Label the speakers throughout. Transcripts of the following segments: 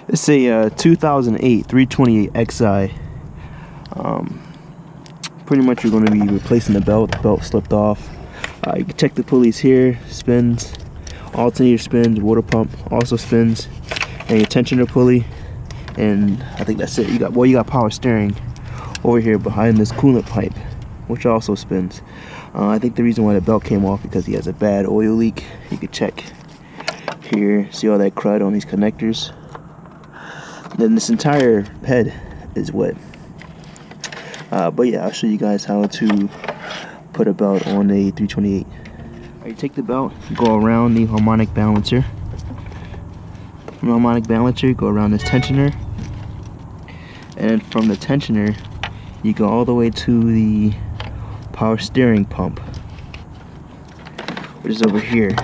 Speaker 1: It's a 2008 328XI. Pretty much you're going to be replacing the belt. The belt slipped off. You can check the pulleys here. Spins, alternator spins, water pump also spins, and your tensioner pulley. And I think that's it. You got power steering over here behind this coolant pipe, which also spins. I think the reason why the belt came off because he has a bad oil leak. You can check here, see all that crud on these connectors. Then this entire head is wet. But yeah, I'll show you guys how to put a belt on a 328. You take the belt, go around the harmonic balancer. From the harmonic balancer, go around this tensioner. And then from the tensioner, you go all the way to the power steering pump, which is over here.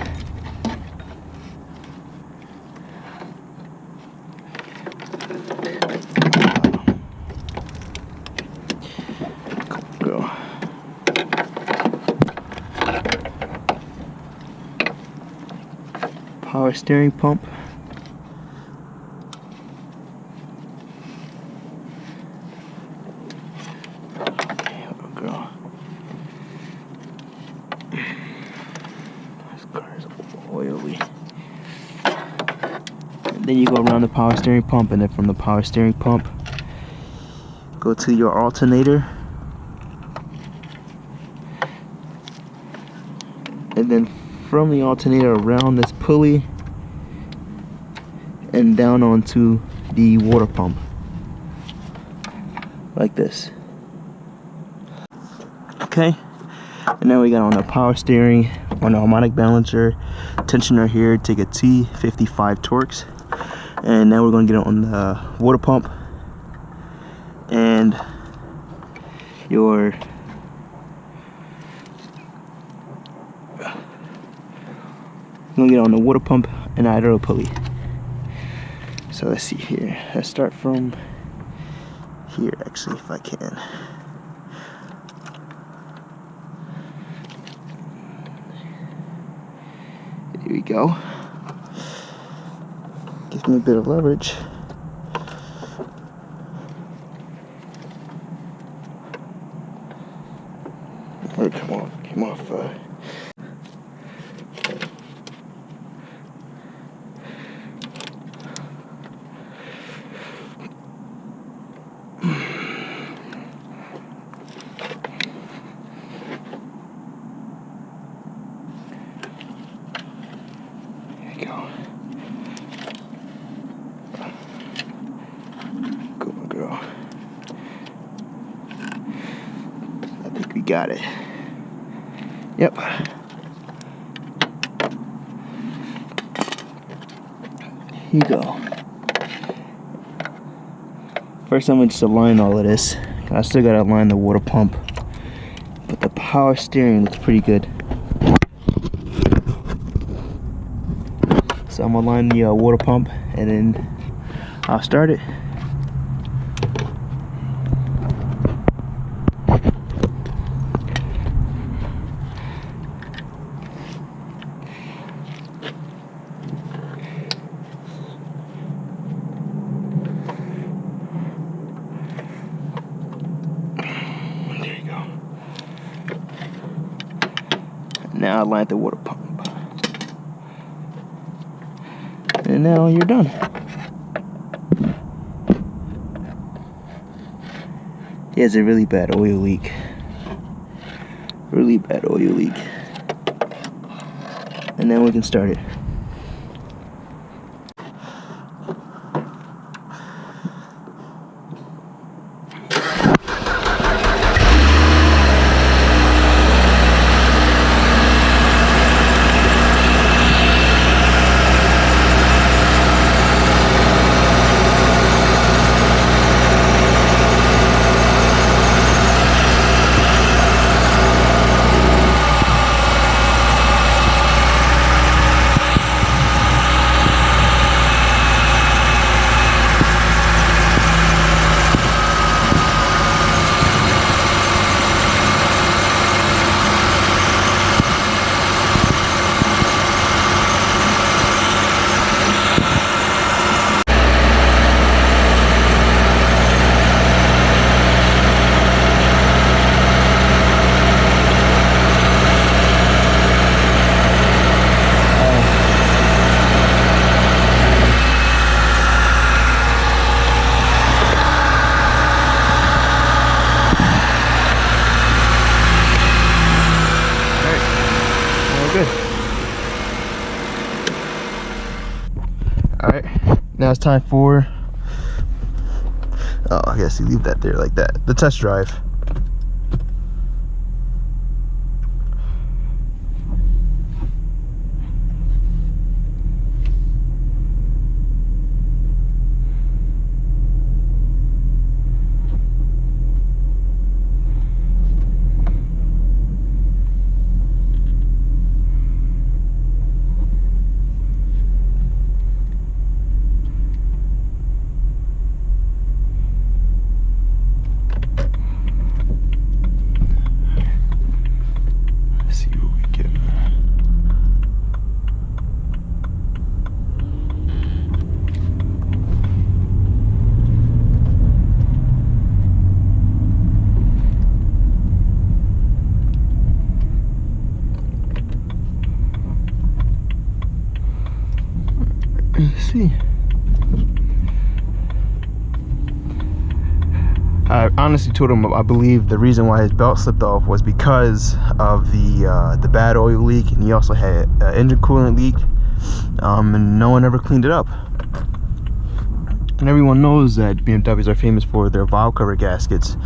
Speaker 1: Power steering pump. This car is oily. And then you go around the power steering pump, and then from the power steering pump, go to your alternator, and then from the alternator around this pulley and down onto the water pump, like this. Okay, and now we got on the power steering, on the harmonic balancer, tensioner here, take a T55 Torx, and now we're going to get it on the water pump and your I'm gonna get on the water pump and idler pulley. So let's see here. Let's start from here, actually, if I can. Here we go. Gives me a bit of leverage. Oh, come on, come off. Got it. Yep. Here you go. First I'm going to just align all of this. I still got to align the water pump, but the power steering looks pretty good. So I'm going to align the water pump, and then I'll start it. Now I line the water pump, and now you're done. He has a really bad oil leak. Really bad oil leak. And then we can start it. Alright, now it's time for, oh, I guess you leave that there like that, the test drive. Let's see. I honestly told him I believe the reason why his belt slipped off was because of the bad oil leak, and he also had an engine coolant leak, and no one ever cleaned it up. And everyone knows that BMWs are famous for their valve cover gaskets.